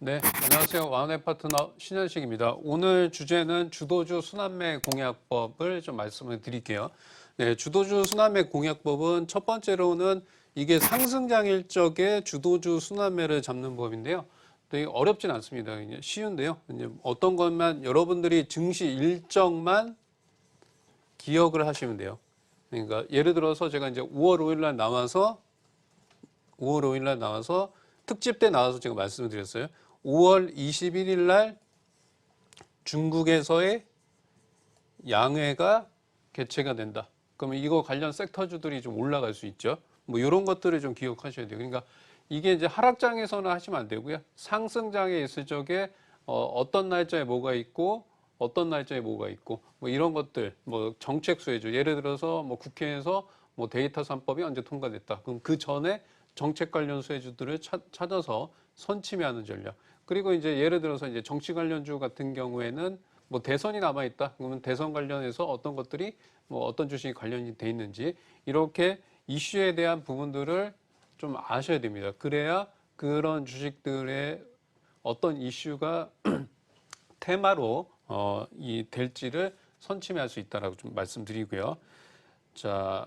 네, 안녕하세요. 와운의 파트너 신현식입니다. 오늘 주제는 주도주 순환매 공약법을 좀 말씀을 드릴게요. 네, 주도주 순환매 공약법은 첫 번째로는 이게 상승장일 적에 주도주 순환매를 잡는 법인데요. 되게 어렵진 않습니다. 이제 쉬운데요. 이제 어떤 것만 여러분들이 증시 일정만 기억을 하시면 돼요. 그러니까 예를 들어서 제가 이제 5월 5월 5일 날 나와서 특집 때 나와서 제가 말씀을 드렸어요. 5월 21일 날 중국에서의 양회가 개최가 된다. 그러면 이거 관련 섹터주들이 좀 올라갈 수 있죠. 뭐 이런 것들을 좀 기억하셔야 돼요. 그러니까 이게 이제 하락장에서는 하시면 안 되고요. 상승장에 있을 적에 어떤 날짜에 뭐가 있고 어떤 날짜에 뭐가 있고 뭐 이런 것들 뭐 정책 수혜주 예를 들어서 뭐 국회에서 뭐 데이터 3법이 언제 통과됐다. 그럼 그 전에 정책 관련 수혜주들을 찾아서 선침해하는 전략. 그리고 이제 예를 들어서 이제 정치 관련주 같은 경우에는 뭐 대선이 남아 있다. 그러면 대선 관련해서 어떤 것들이 뭐 어떤 주식이 관련이 돼 있는지 이렇게 이슈에 대한 부분들을 좀 아셔야 됩니다. 그래야 그런 주식들의 어떤 이슈가 테마로 이 될지를 선침할 수 있다라고 좀 말씀드리고요. 자,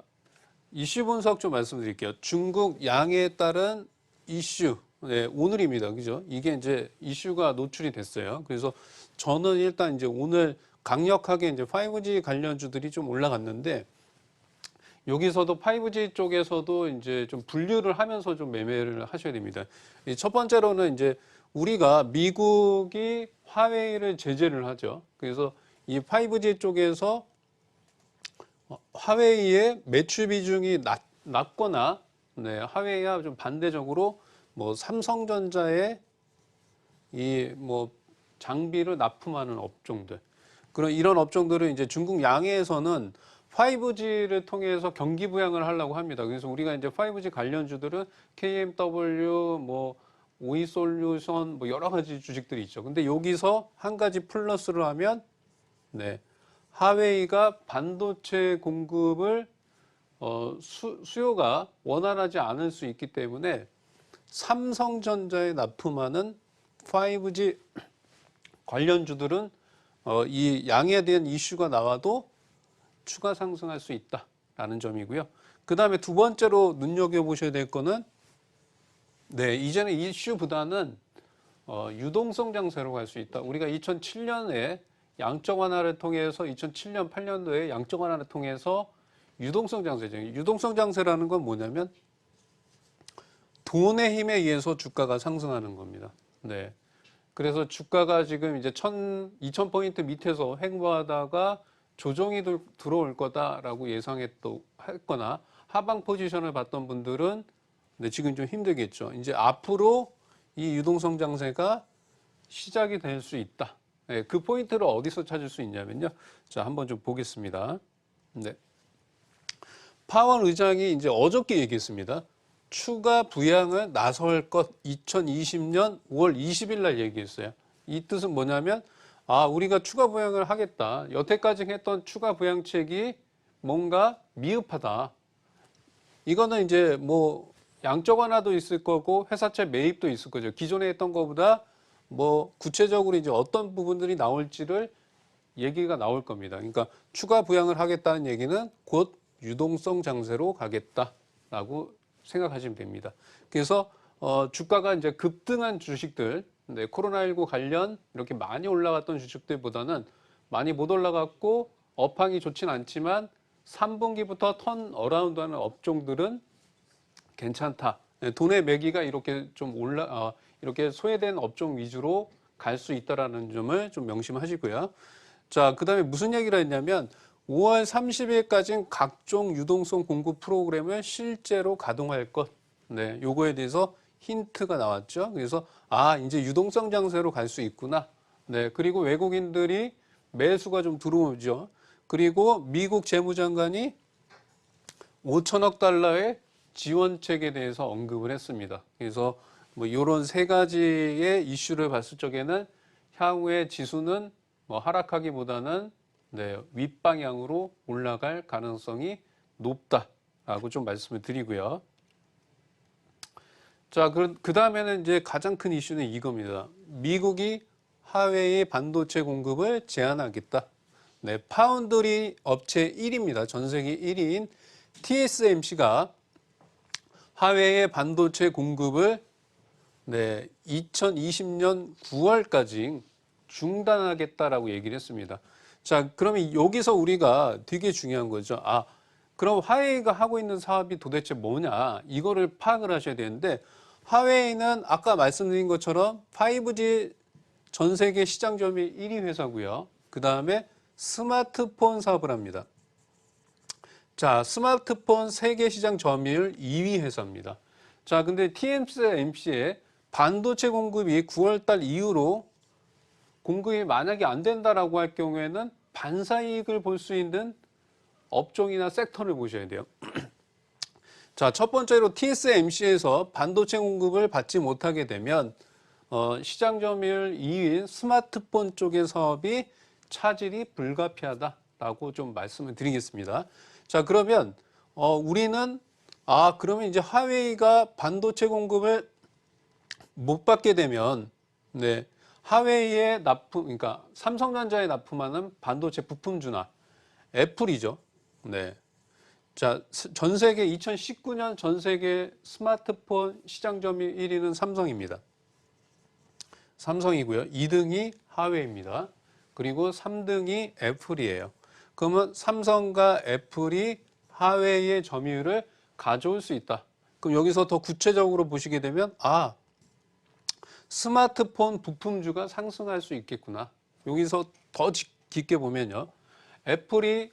이슈 분석 좀 말씀드릴게요. 중국 양에 따른 이슈. 네, 오늘입니다. 그죠? 이게 이제 이슈가 노출이 됐어요. 그래서 저는 일단 이제 오늘 강력하게 이제 5G 관련주들이 좀 올라갔는데 여기서도 5G 쪽에서도 이제 좀 분류를 하면서 좀 매매를 하셔야 됩니다. 첫 번째로는 이제 우리가 미국이 화웨이를 제재를 하죠. 그래서 이 5G 쪽에서 화웨이의 매출 비중이 낮거나 네, 화웨이와 좀 반대적으로 뭐 삼성전자의 이 뭐 장비를 납품하는 업종들 그런 이런 업종들은 이제 중국 양해에서는 5G를 통해서 경기 부양을 하려고 합니다. 그래서 우리가 이제 5G 관련주들은 KMW 뭐 오이솔루션 뭐 여러 가지 주식들이 있죠. 근데 여기서 한 가지 플러스를 하면 네. 하웨이가 반도체 공급을 수요가 원활하지 않을 수 있기 때문에 삼성전자에 납품하는 5G 관련주들은 이 양에 대한 이슈가 나와도 추가 상승할 수 있다라는 점이고요. 그 다음에 두 번째로 눈여겨보셔야 될 거는 네, 이제는 이슈보다는 유동성 장세로 갈 수 있다. 우리가 2007년에 양적 완화를 통해서 2007년, 8년도에 양적 완화를 통해서 유동성 장세죠. 유동성 장세라는 건 뭐냐면 돈의 힘에 의해서 주가가 상승하는 겁니다. 네. 그래서 주가가 지금 이제 2000포인트 밑에서 횡보하다가 조정이 들어올 거다라고 예상했거나 하방 포지션을 봤던 분들은 네, 지금 좀 힘들겠죠. 이제 앞으로 이 유동성 장세가 시작이 될 수 있다. 네, 그 포인트를 어디서 찾을 수 있냐면요. 자, 한번 좀 보겠습니다. 네. 파월 의장이 이제 어저께 얘기했습니다. 추가 부양을 나설 것 2020년 5월 20일 날 얘기했어요. 이 뜻은 뭐냐면 우리가 추가 부양을 하겠다. 여태까지 했던 추가 부양책이 뭔가 미흡하다. 이거는 이제 뭐 양적 완화도 있을 거고 회사채 매입도 있을 거죠. 기존에 했던 것보다 뭐 구체적으로 이제 어떤 부분들이 나올지를 얘기가 나올 겁니다. 그러니까 추가 부양을 하겠다는 얘기는 곧 유동성 장세로 가겠다라고 생각하시면 됩니다. 그래서 주가가 이제 급등한 주식들, 네, 코로나19 관련 이렇게 많이 올라갔던 주식들보다는 많이 못 올라갔고 업황이 좋진 않지만 3분기부터 턴 어라운드하는 업종들은 괜찮다. 네, 돈의 매기가 이렇게 좀 이렇게 소외된 업종 위주로 갈 수 있다라는 점을 좀 명심하시고요. 자, 그 다음에 무슨 얘기를 했냐면 5월 30일까지는 각종 유동성 공급 프로그램을 실제로 가동할 것. 네, 요거에 대해서 힌트가 나왔죠. 그래서 이제 유동성 장세로 갈 수 있구나. 네, 그리고 외국인들이 매수가 좀 들어오죠. 그리고 미국 재무장관이 5천억 달러의 지원책에 대해서 언급을 했습니다. 그래서 뭐 이런 세 가지의 이슈를 봤을 적에는 향후에 지수는 뭐 하락하기보다는 네, 윗방향으로 올라갈 가능성이 높다라고 좀 말씀을 드리고요. 자, 그 다음에는 이제 가장 큰 이슈는 이겁니다. 미국이 화웨이 반도체 공급을 제한하겠다. 네, 파운드리 업체 1위입니다. 전 세계 1위인 TSMC가 화웨이의 반도체 공급을 2020년 9월까지 중단하겠다라고 얘기를 했습니다. 자, 그러면 여기서 우리가 되게 중요한 거죠. 아, 그럼 화웨이가 하고 있는 사업이 도대체 뭐냐? 이거를 파악을 하셔야 되는데, 화웨이는 아까 말씀드린 것처럼 5G 전 세계 시장 점유율 1위 회사고요. 그 다음에 스마트폰 사업을 합니다. 자, 스마트폰 세계 시장 점유율 2위 회사입니다. 자, 근데 TSMC의 반도체 공급이 9월달 이후로 공급이 만약에 안 된다라고 할 경우에는 반사이익을 볼 수 있는 업종이나 섹터를 보셔야 돼요. 자, 첫 번째로 TSMC에서 반도체 공급을 받지 못하게 되면 시장 점유율 2위인 스마트폰 쪽의 사업이 차질이 불가피하다라고 좀 말씀을 드리겠습니다. 자, 그러면 우리는 그러면 이제 화웨이가 반도체 공급을 못 받게 되면 화웨이에 그러니까 삼성전자에 납품하는 반도체 부품주나 애플이죠. 네. 자, 전 세계 2019년 전 세계 스마트폰 시장 점유율 1위는 삼성입니다. 삼성이고요. 2등이 화웨이입니다. 그리고 3등이 애플이에요. 그러면 삼성과 애플이 화웨이의 점유율을 가져올 수 있다. 그럼 여기서 더 구체적으로 보시게 되면 스마트폰 부품주가 상승할 수 있겠구나. 여기서 더 깊게 보면요. 애플이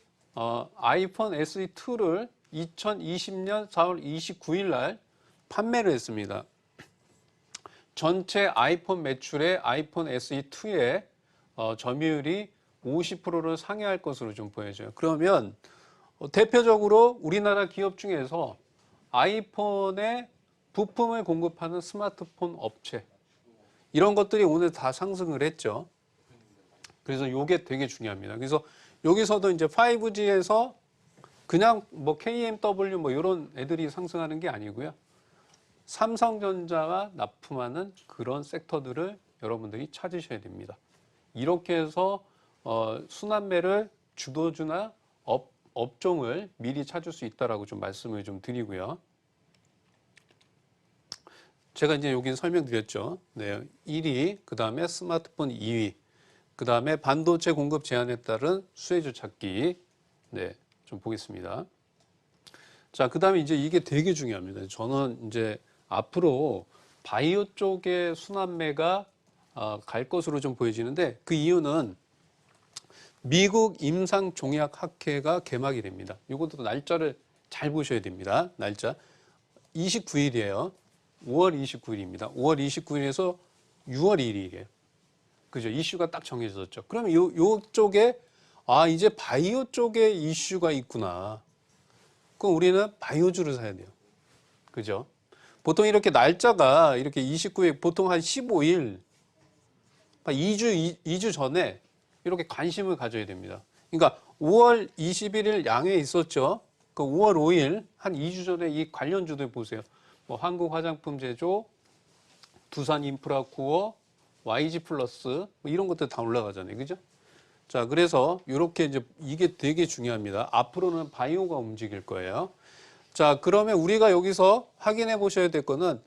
아이폰 SE2를 2020년 4월 29일 날 판매를 했습니다. 전체 아이폰 매출의 아이폰 SE2의 점유율이 50%를 상회할 것으로 좀 보여져요. 그러면 대표적으로 우리나라 기업 중에서 아이폰의 부품을 공급하는 스마트폰 업체 이런 것들이 오늘 다 상승을 했죠. 그래서 이게 되게 중요합니다. 그래서 여기서도 이제 5G에서 그냥 KMW 이런 애들이 상승하는 게 아니고요. 삼성전자가 납품하는 그런 섹터들을 여러분들이 찾으셔야 됩니다. 이렇게 해서 순환매를 주도주나 업종을 미리 찾을 수 있다라고 좀 말씀을 좀 드리고요. 제가 이제 여기 설명드렸죠. 네, 1위, 그 다음에 스마트폰 2위, 그 다음에 반도체 공급 제한에 따른 수혜주 찾기. 네, 좀 보겠습니다. 자, 그 다음에 이제 이게 되게 중요합니다. 저는 이제 앞으로 바이오 쪽의 순환매가 갈 것으로 좀 보여지는데 그 이유는 미국 임상종약학회가 개막이 됩니다. 이것도 날짜를 잘 보셔야 됩니다. 날짜 29일이에요. 5월 29일입니다. 5월 29일에서 6월 1일이에요. 그죠? 이슈가 딱 정해졌죠. 그러면 요쪽에 이제 바이오 쪽에 이슈가 있구나. 그럼 우리는 바이오주를 사야 돼요. 그죠? 보통 이렇게 날짜가 이렇게 29일, 보통 한 15일, 2주 전에 이렇게 관심을 가져야 됩니다. 그러니까 5월 21일 양회 있었죠. 그 5월 5일, 한 2주 전에 이 관련주들 보세요. 한국 화장품 제조, 두산 인프라코어, YG 플러스, 이런 것들 다 올라가잖아요. 그죠? 자, 그래서 이렇게 이제 이게 되게 중요합니다. 앞으로는 바이오가 움직일 거예요. 자, 그러면 우리가 여기서 확인해 보셔야 될 거는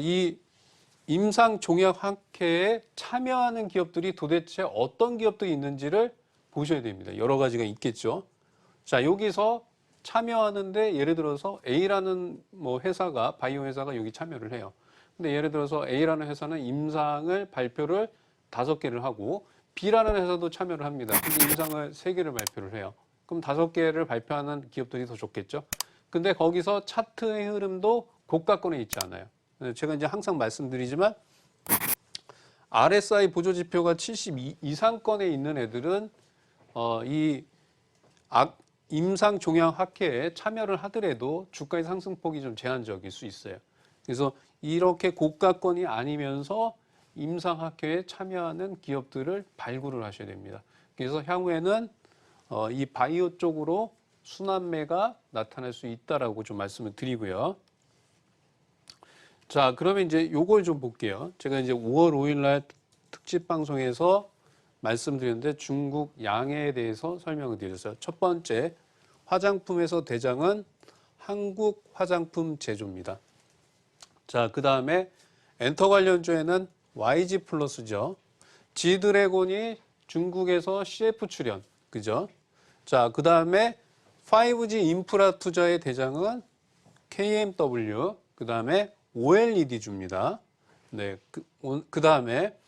이 임상종약학회에 참여하는 기업들이 도대체 어떤 기업들이 있는지를 보셔야 됩니다. 여러 가지가 있겠죠. 자, 여기서 참여하는데 예를 들어서 A라는 회사가 바이오 회사가 여기 참여를 해요. 근데 예를 들어서 A라는 회사는 임상을 발표를 5개를 하고 B라는 회사도 참여를 합니다. 근데 임상을 3개를 발표를 해요. 그럼 5개를 발표하는 기업들이 더 좋겠죠. 근데 거기서 차트의 흐름도 고가권에 있지 않아요. 제가 이제 항상 말씀드리지만 RSI 보조지표가 70 이상권에 있는 애들은 이 임상종약학회에 참여를 하더라도 주가의 상승폭이 좀 제한적일 수 있어요. 그래서 이렇게 고가권이 아니면서 임상학회에 참여하는 기업들을 발굴을 하셔야 됩니다. 그래서 향후에는 이 바이오 쪽으로 순환매가 나타날 수 있다라고 좀 말씀을 드리고요. 자, 그러면 이제 요걸 좀 볼게요. 제가 이제 5월 5일 날 특집 방송에서 말씀드렸는데 중국 양해에 대해서 설명을 드렸어요. 첫 번째, 화장품에서 대장은 한국 화장품 제조입니다. 자, 그 다음에 엔터 관련주에는 YG 플러스죠. G드래곤이 중국에서 CF 출연, 그죠? 자, 그 다음에 5G 인프라 투자의 대장은 KMW, 그 다음에 OLED 줍니다. 네, 그 다음에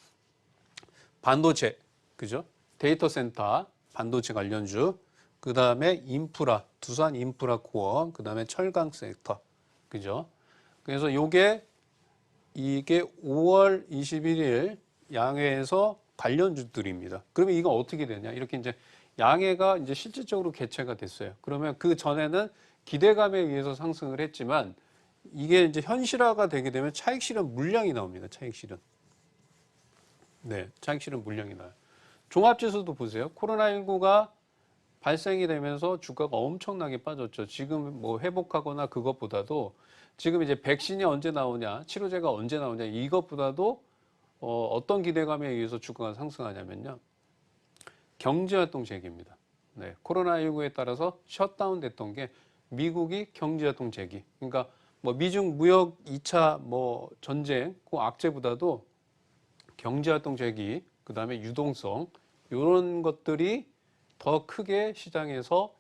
반도체, 그죠? 데이터 센터, 반도체 관련주, 그 다음에 인프라, 두산 인프라 코어, 그 다음에 철강 섹터, 그죠? 그래서 이게 5월 21일 양회에서 관련주들입니다. 그러면 이거 어떻게 되냐? 이렇게 이제 양회가 이제 실질적으로 개최가 됐어요. 그러면 그 전에는 기대감에 의해서 상승을 했지만 이게 이제 현실화가 되게 되면 차익 실현 물량이 나옵니다. 차익 실현. 네, 차익 실현 물량이 나요. 종합지수도 보세요. 코로나19가 발생이 되면서 주가가 엄청나게 빠졌죠. 지금 뭐 회복하거나 그것보다도 지금 이제 백신이 언제 나오냐, 치료제가 언제 나오냐 이것보다도 어떤 기대감에 의해서 주가가 상승하냐면요. 경제활동 재개입니다. 네, 코로나19에 따라서 셧다운 됐던 게 미국이 경제활동 재개. 그러니까 뭐 미중 무역 2차 뭐 전쟁, 그 악재보다도 경제활동 재개, 그 다음에 유동성 이런 것들이 더 크게 시장에서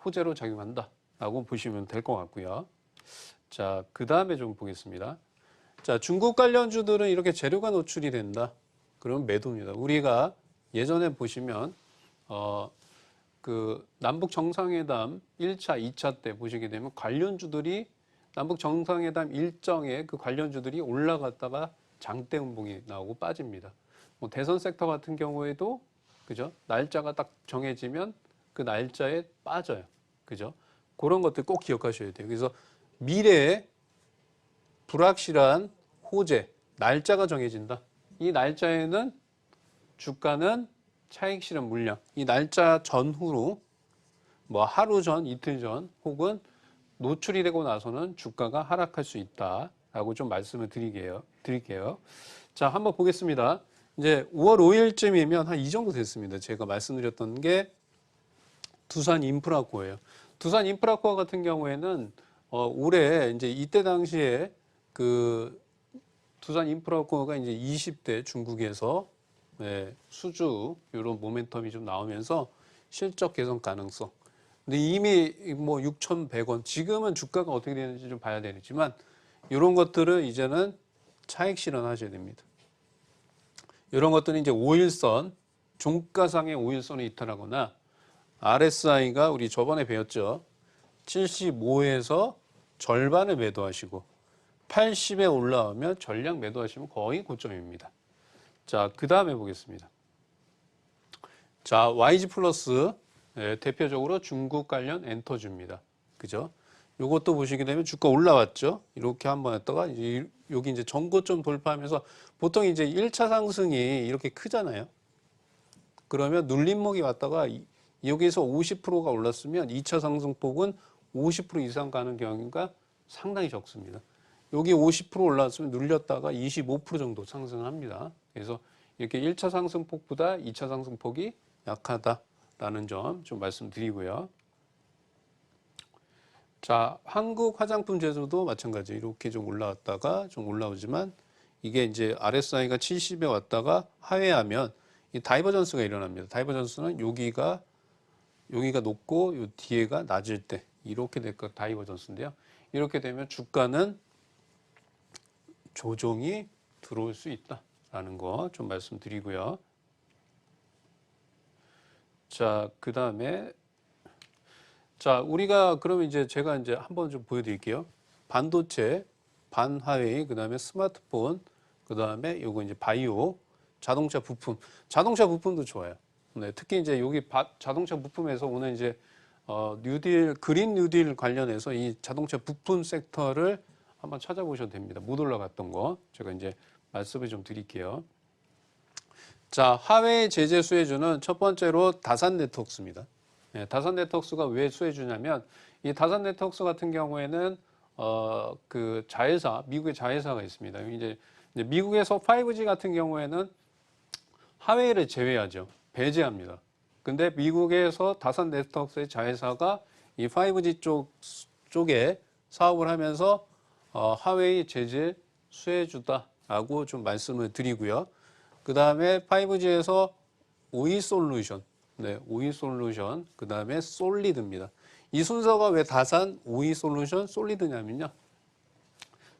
호재로 작용한다라고 보시면 될 것 같고요. 자, 그 다음에 좀 보겠습니다. 자, 중국 관련주들은 이렇게 재료가 노출이 된다. 그러면 매도입니다. 우리가 예전에 보시면 그 남북 정상회담 1차, 2차 때 보시게 되면 관련주들이 남북 정상회담 일정에 그 관련주들이 올라갔다가 장대 음봉이 나오고 빠집니다. 뭐 대선 섹터 같은 경우에도 그죠? 날짜가 딱 정해지면 그 날짜에 빠져요. 그죠? 그런 것들 꼭 기억하셔야 돼요. 그래서 미래에 불확실한 호재, 날짜가 정해진다. 이 날짜에는 주가는 차익 실현 물량, 이 날짜 전후로 뭐 하루 전, 이틀 전 혹은 노출이 되고 나서는 주가가 하락할 수 있다라고 좀 말씀을 드릴게요. 자, 한번 보겠습니다. 이제 5월 5일쯤이면 한 이 정도 됐습니다. 제가 말씀드렸던 게 두산 인프라코어예요. 두산 인프라코어 같은 경우에는 올해 이제 이때 당시에 그 두산 인프라코어가 이제 20대 중국에서 수주 이런 모멘텀이 좀 나오면서 실적 개선 가능성. 근데 이미 뭐 6,100원, 지금은 주가가 어떻게 되는지 좀 봐야 되지만 이런 것들은 이제는 차익 실현하셔야 됩니다. 이런 것들은 이제 5일선, 종가상의 5일선을 이탈하거나 RSI가 우리 저번에 배웠죠. 75에서 절반을 매도하시고 80에 올라오면 전량 매도하시면 거의 고점입니다. 자, 그 다음에 보겠습니다. 자, YG 플러스 대표적으로 중국 관련 엔터주입니다. 그죠? 요것도 보시게 되면 주가 올라왔죠. 이렇게 한번 했다가 이제 여기 이제 전고점 돌파하면서 보통 이제 1차 상승이 이렇게 크잖아요. 그러면 눌림목이 왔다가 여기서 50%가 올랐으면 2차 상승폭은 50% 이상 가는 경우가 상당히 적습니다. 여기 50% 올랐으면 눌렸다가 25% 정도 상승을 합니다. 그래서 이렇게 1차 상승폭보다 2차 상승폭이 약하다라는 점 좀 말씀드리고요. 자, 한국 화장품 제조도 마찬가지 이렇게 좀 올라왔다가 좀 올라오지만 이게 이제 RSI가 70에 왔다가 하회하면 이 다이버전스가 일어납니다. 다이버전스는 여기가 높고 요 뒤에가 낮을 때 이렇게 될 거 다이버전스인데요. 이렇게 되면 주가는 조정이 들어올 수 있다라는 거 좀 말씀드리고요. 자, 그 다음에 자, 우리가 그러면 이제 제가 이제 한번 좀 보여드릴게요. 반도체, 반화웨이, 그 다음에 스마트폰, 그 다음에 요거 이제 바이오, 자동차 부품. 자동차 부품도 좋아요. 네, 특히 이제 여기 자동차 부품에서 오늘 이제 뉴딜, 그린 뉴딜 관련해서 이 자동차 부품 섹터를 한번 찾아보셔도 됩니다. 못 올라갔던 거 제가 이제 말씀을 좀 드릴게요. 자, 화웨이 제재 수혜주는 첫 번째로 다산 네트워크스입니다. 네, 다산 네트워크스가 왜 수혜주냐면 이 다산 네트워크스 같은 경우에는 그 자회사, 미국의 자회사가 있습니다. 이제 미국에서 5G 같은 경우에는 하웨이를 제외하죠. 배제합니다. 근데 미국에서 다산 네트워크의 자회사가 이 5G 쪽에 사업을 하면서 하웨이 제재 수혜주다라고 좀 말씀을 드리고요. 그 다음에 5G에서 오이 솔루션, 네, 오이 솔루션, 그 다음에 솔리드입니다. 이 순서가 왜 다산, 오이 솔루션, 솔리드냐면요.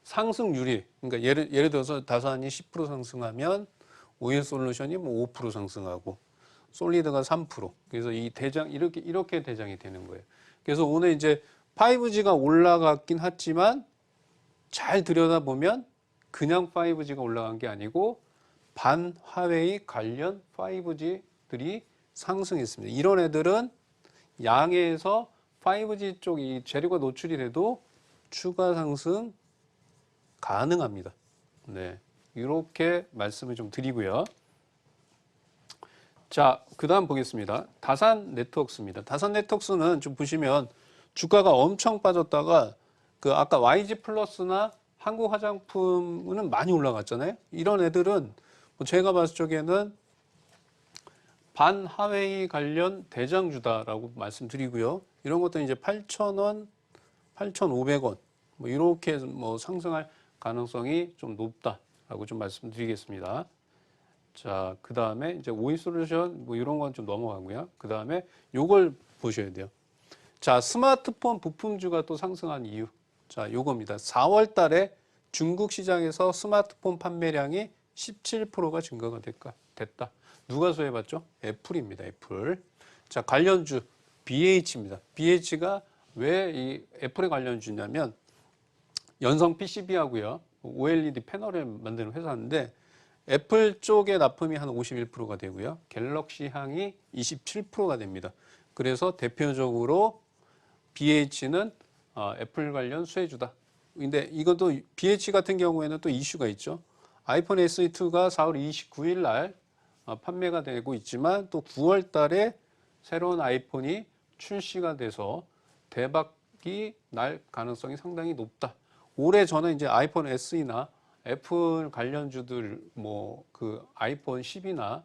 상승률이, 그러니까 예를 들어서 다산이 10% 상승하면 오이 솔루션이 뭐 5% 상승하고 솔리드가 3%. 그래서 이 대장 이렇게 대장이 되는 거예요. 그래서 오늘 이제 5G가 올라갔긴 했지만 잘 들여다보면 그냥 5G가 올라간 게 아니고 반화웨이 관련 5G들이 상승했습니다. 이런 애들은 양해에서 5G 쪽이 재료가 노출이 돼도 추가 상승 가능합니다. 네, 이렇게 말씀을 좀 드리고요. 자, 그 다음 보겠습니다. 다산 네트워크스입니다. 다산 네트워크스는 좀 보시면 주가가 엄청 빠졌다가 그 아까 YG 플러스나 한국 화장품은 많이 올라갔잖아요. 이런 애들은 뭐 제가 봤을 적에는 반하웨이 관련 대장주다라고 말씀드리고요. 이런 것들은 이제 8,000원, 8,500원 뭐 이렇게 뭐 상승할 가능성이 좀 높다라고 좀 말씀드리겠습니다. 자, 그 다음에 이제 오이 솔루션 뭐 이런 건 좀 넘어가고요. 그 다음에 요걸 보셔야 돼요. 자, 스마트폰 부품주가 또 상승한 이유. 자, 요겁니다. 4월 달에 중국 시장에서 스마트폰 판매량이 17%가 증가가 됐다. 누가 수혜받죠? 애플입니다. 애플. 자, 관련주 BH입니다. BH가 왜 이 애플의 관련주냐면 연성 PCB하고요. OLED 패널을 만드는 회사인데 애플 쪽의 납품이 한 51%가 되고요. 갤럭시 향이 27%가 됩니다. 그래서 대표적으로 BH는 애플 관련 수혜주다. 근데 이것도 BH 같은 경우에는 또 이슈가 있죠. 아이폰 SE2가 4월 29일 날 판매가 되고 있지만 또 9월 달에 새로운 아이폰이 출시가 돼서 대박이 날 가능성이 상당히 높다. 올해 저는 이제 아이폰 SE나 애플 관련주들 뭐 그 아이폰 10이나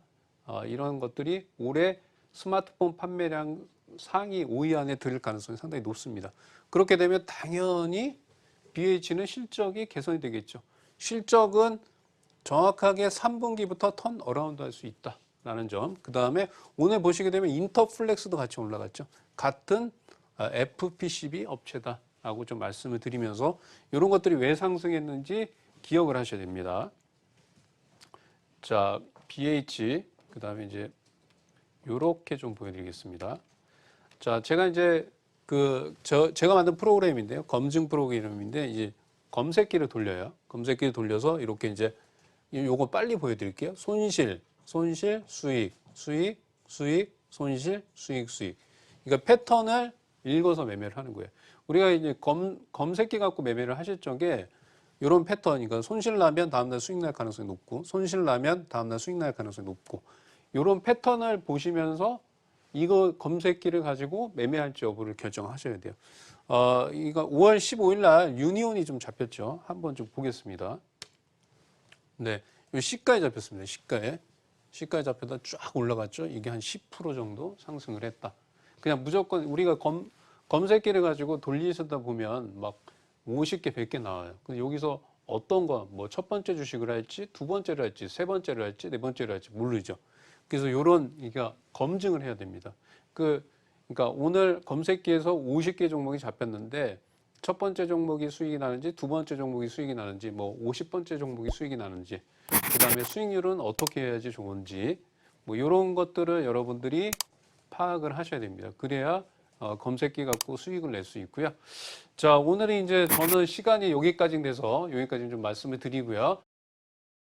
이런 것들이 올해 스마트폰 판매량 상위 5위 안에 들을 가능성이 상당히 높습니다. 그렇게 되면 당연히 BH는 실적이 개선이 되겠죠. 실적은 정확하게 3분기부터 턴 어라운드 할 수 있다라는 점. 그 다음에 오늘 보시게 되면 인터플렉스도 같이 올라갔죠. 같은 FPCB 업체다라고 좀 말씀을 드리면서 이런 것들이 왜 상승했는지 기억을 하셔야 됩니다. 자, BH, 그 다음에 이제 요렇게 좀 보여드리겠습니다. 자, 제가 이제 제가 만든 프로그램인데요. 검증 프로그램인데 이제 검색기를 돌려요. 검색기를 돌려서 이렇게 이제 요거 빨리 보여드릴게요. 손실, 수익, 손실, 수익. 그러니까 패턴을 읽어서 매매를 하는 거예요. 우리가 이제 검색기 갖고 매매를 하실 적에 이런 패턴, 그러니까 손실 나면 다음날 수익 날 가능성이 높고, 손실 나면 다음날 수익 날 가능성이 높고, 이런 패턴을 보시면서 이거 검색기를 가지고 매매할지 여부를 결정하셔야 돼요. 이거 5월 15일 날 유니온이 좀 잡혔죠. 한번 좀 보겠습니다. 네, 이 시가에 잡혔습니다. 시가에 잡혀다 쫙 올라갔죠. 이게 한 10% 정도 상승을 했다. 그냥 무조건 우리가 검색기를 가지고 돌리시다 보면 막 50개, 100개 나와요. 근데 여기서 어떤 거, 뭐 첫 번째 주식을 할지, 두 번째를 할지, 세 번째를 할지, 네 번째를 할지 모르죠. 그래서 요런, 그러니까 검증을 해야 됩니다. 그러니까 오늘 검색기에서 50개 종목이 잡혔는데 첫 번째 종목이 수익이 나는지, 두 번째 종목이 수익이 나는지, 뭐 50번째 종목이 수익이 나는지, 그 다음에 수익률은 어떻게 해야지 좋은지, 뭐 이런 것들을 여러분들이 파악을 하셔야 됩니다. 그래야 검색기 갖고 수익을 낼 수 있고요. 자, 오늘은 이제 저는 시간이 여기까지 돼서 여기까지 좀 말씀을 드리고요.